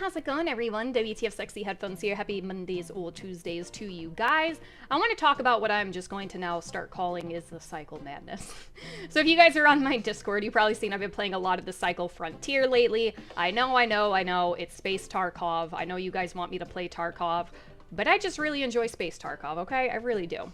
how's it going, everyone? WTFSexyHeadphones here. Happy Mondays or Tuesdays to you guys. I want to talk about what I'm just going to now start calling is the cycle madness. So if you guys are on my Discord, you've probably seen I've been playing a lot of the Cycle Frontier lately. I know, it's Space Tarkov. I know you guys want me to play Tarkov, but I just really enjoy Space Tarkov, okay? I really do.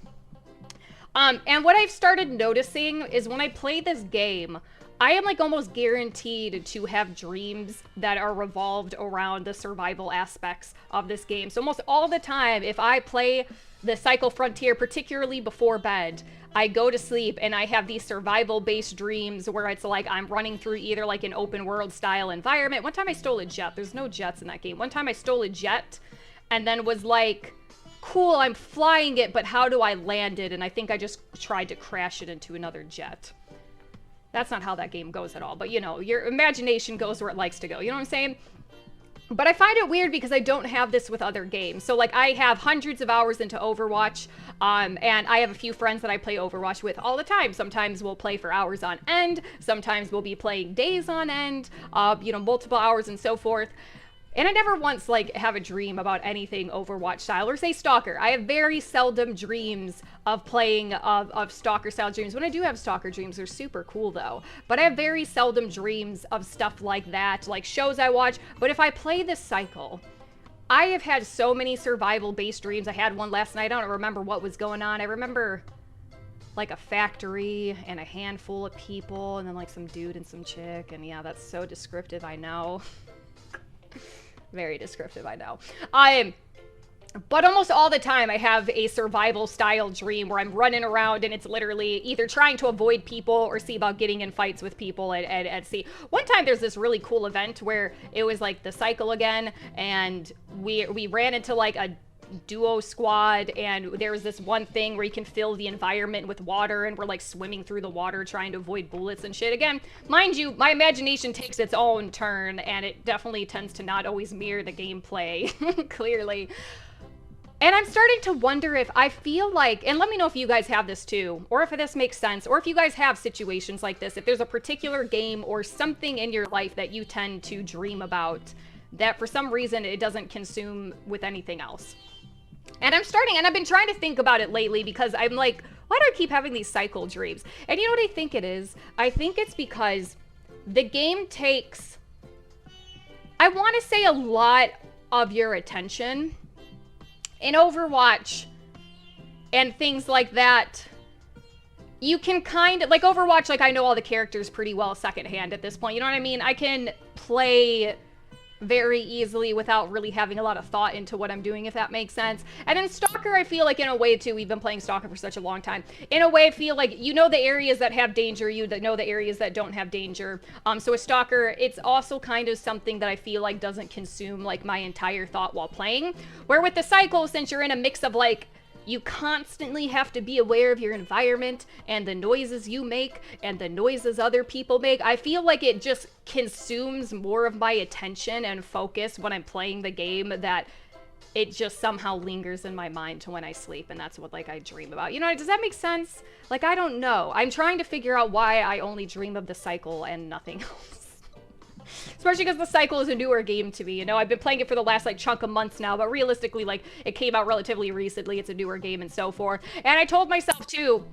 And what I've started noticing is when I play this game, I am like almost guaranteed to have dreams that are revolved around the survival aspects of this game. So almost all the time, if I play the Cycle Frontier, particularly before bed, I go to sleep and I have these survival-based dreams where it's like I'm running through either like an open world style environment. One time I stole a jet. There's no jets in that game. One time I stole a jet and then was like, cool, I'm flying it, but how do I land it? And I think I just tried to crash it into another jet. That's not how that game goes at all, but you know, your imagination goes where it likes to go, you know what I'm saying? But I find it weird because I don't have this with other games. So like I have hundreds of hours into Overwatch, and I have a few friends that I play Overwatch with all the time. Sometimes we'll play for hours on end, sometimes we'll be playing days on end, you know, multiple hours and so forth. And I never once, like, have a dream about anything Overwatch style, or say Stalker. I have very seldom dreams of playing of Stalker style dreams. When I do have Stalker dreams, they're super cool though. But I have very seldom dreams of stuff like that, like shows I watch. But if I play this cycle, I have had so many survival-based dreams. I had one last night. I don't remember what was going on. I remember like a factory and a handful of people and then like some dude and some chick. And yeah, that's so descriptive, I know. Very descriptive, I know. But almost all the time I have a survival style dream where I'm running around and it's literally either trying to avoid people or see about getting in fights with people at sea. One time there's this really cool event where it was like the cycle again, and we ran into like a duo squad, and there was this one thing where you can fill the environment with water, and we're like swimming through the water trying to avoid bullets and shit. Again, mind you, my imagination takes its own turn, and it definitely tends to not always mirror the gameplay, clearly. And I'm starting to wonder if I feel like, and let me know if you guys have this too, or if this makes sense, or if you guys have situations like this, if there's a particular game or something in your life that you tend to dream about that for some reason it doesn't consume with anything else. And I've been trying to think about it lately because I'm like, why do I keep having these cycle dreams? And you know what I think it is? I think it's because the game takes, I want to say, a lot of your attention. In Overwatch and things like that, you can kind of, like Overwatch, like I know all the characters pretty well secondhand at this point, you know what I mean? I can play very easily without really having a lot of thought into what I'm doing, if that makes sense. And in Stalker, I feel like in a way too, we've been playing Stalker for such a long time. In a way, I feel like you know the areas that have danger, you know the areas that don't have danger. So with Stalker, it's also kind of something that I feel like doesn't consume like my entire thought while playing. Where with the cycle, since you're in a mix of like, you constantly have to be aware of your environment and the noises you make and the noises other people make. I feel like it just consumes more of my attention and focus when I'm playing the game, that it just somehow lingers in my mind to when I sleep, and that's what like I dream about. You know, does that make sense? Like, I don't know. I'm trying to figure out why I only dream of the cycle and nothing else. Especially because the cycle is a newer game to me, you know? I've been playing it for the last, like, chunk of months now, but realistically, like, it came out relatively recently, it's a newer game and so forth. And I told myself, too,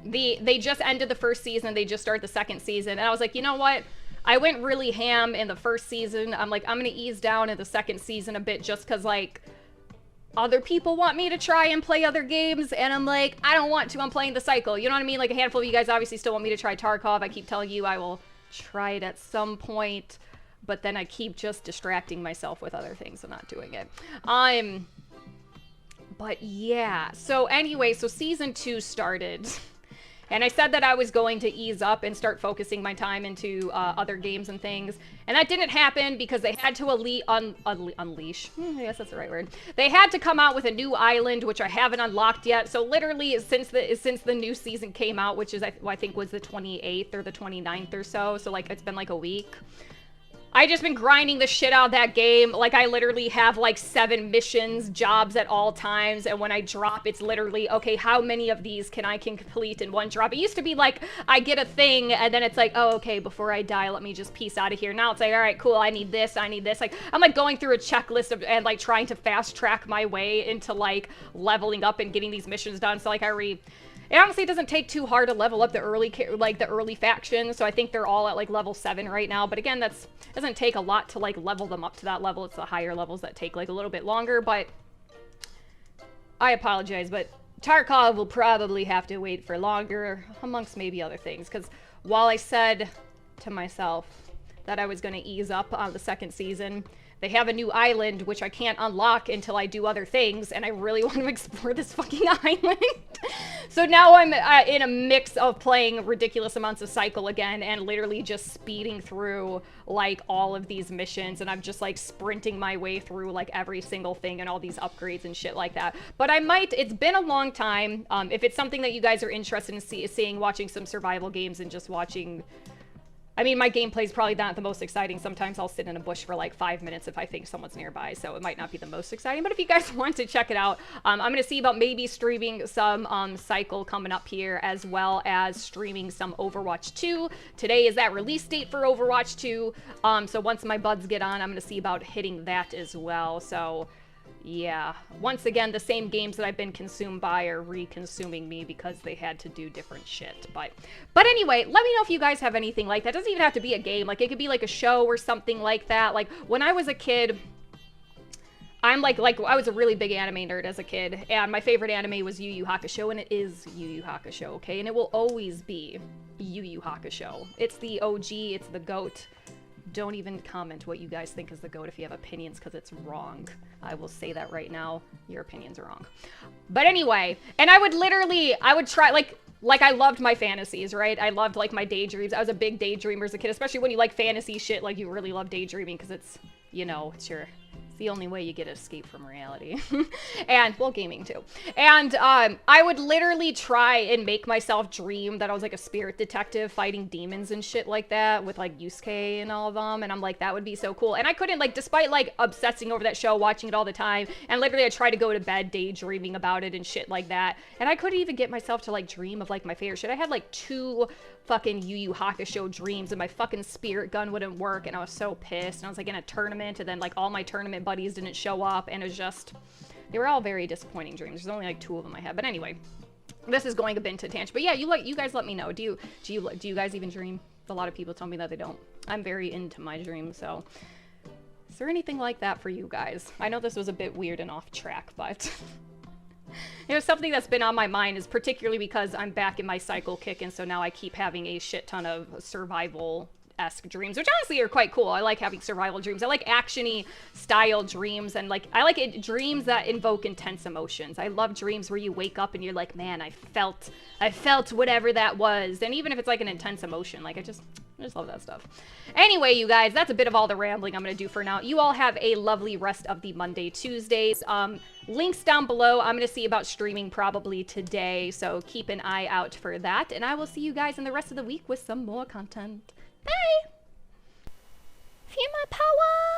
they just ended the first season, they just started the second season, and I was like, you know what? I went really ham in the first season. I'm like, I'm gonna ease down in the second season a bit just because, like, other people want me to try and play other games, and I'm like, I don't want to, I'm playing the cycle, you know what I mean? Like, a handful of you guys obviously still want me to try Tarkov. I keep telling you I will try it at some point, but then I keep just distracting myself with other things and not doing it. But yeah, so anyway, so season 2 started, and I said that I was going to ease up and start focusing my time into other games and things, and that didn't happen because they had to unleash. I guess that's the right word. They had to come out with a new island, which I haven't unlocked yet. So literally, since the new season came out, which is I think was the 28th or the 29th or so. So like it's been like a week. I just been grinding the shit out of that game. Like, I literally have like 7 missions, jobs at all times, and when I drop, it's literally, okay, how many of these can I complete in one drop? It used to be like, I get a thing, and then it's like, oh, okay, before I die, let me just piece out of here. Now it's like, all right, cool, I need this, I need this. Like, I'm like going through a checklist of, and like trying to fast track my way into like leveling up and getting these missions done. So like, it honestly doesn't take too hard to level up the early factions, so I think they're all at like level 7 right now. But again, doesn't take a lot to like level them up to that level. It's the higher levels that take like a little bit longer. But I apologize, but Tarkov will probably have to wait for longer, amongst maybe other things. Because while I said to myself that I was going to ease up on the 2nd season, they have a new island, which I can't unlock until I do other things, and I really want to explore this fucking island. So now I'm in a mix of playing ridiculous amounts of Cycle again, and literally just speeding through, like, all of these missions, and I'm just, like, sprinting my way through, like, every single thing and all these upgrades and shit like that. But it's been a long time. If it's something that you guys are interested in seeing, watching some survival games and just watching... I mean, my gameplay's probably not the most exciting. Sometimes I'll sit in a bush for like 5 minutes if I think someone's nearby, so it might not be the most exciting. But if you guys want to check it out, I'm going to see about maybe streaming some Cycle coming up here, as well as streaming some Overwatch 2. Today is that release date for Overwatch 2, so once my buds get on, I'm going to see about hitting that as well. So... yeah, once again, the same games that I've been consumed by are re-consuming me because they had to do different shit. But anyway, let me know if you guys have anything like that. It doesn't even have to be a game. Like, it could be like a show or something like that. Like, when I was a kid, I'm like I was a really big anime nerd as a kid, and my favorite anime was Yu Yu Hakusho, and it is Yu Yu Hakusho, okay? And it will always be Yu Yu Hakusho. It's the OG, it's the GOAT. Don't even comment what you guys think is the GOAT if you have opinions, because it's wrong. I will say that right now. Your opinions are wrong. But anyway, and I would try, like I loved my fantasies, right? I loved, like, my daydreams. I was a big daydreamer as a kid, especially when you like fantasy shit, like, you really love daydreaming, because it's, you know, it's the only way you get to escape from reality. And, well, gaming too. And I would literally try and make myself dream that I was like a spirit detective fighting demons and shit like that with like Yusuke and all of them. And I'm like, that would be so cool. And I couldn't, like, despite like obsessing over that show, watching it all the time, and literally I tried to go to bed daydreaming about it and shit like that. And I couldn't even get myself to like dream of like my favorite shit. I had like 2 fucking Yu Yu Hakusho dreams, and my fucking spirit gun wouldn't work, and I was so pissed. And I was like in a tournament, and then like all my tournament buddies didn't show up, and it was just, they were all very disappointing dreams. There's only like 2 of them I had. But anyway, this is going a bit into tangent. But yeah, you guys let me know. Do you guys even dream? A lot of people tell me that they don't. I'm very into my dreams, so is there anything like that for you guys? I know this was a bit weird and off track, but you know, something that's been on my mind is particularly because I'm back in my Cycle kick, and so now I keep having a shit ton of survival-esque dreams, which honestly are quite cool. I like having survival dreams. I like action-y style dreams, and like, I like dreams that invoke intense emotions. I love dreams where you wake up and you're like, man, I felt whatever that was. And even if it's like an intense emotion, like I just love that stuff. Anyway, you guys, that's a bit of all the rambling I'm going to do for now. You all have a lovely rest of the Monday, Tuesdays. Links down below. I'm going to see about streaming probably today, so keep an eye out for that. And I will see you guys in the rest of the week with some more content. Bye! Feel my power!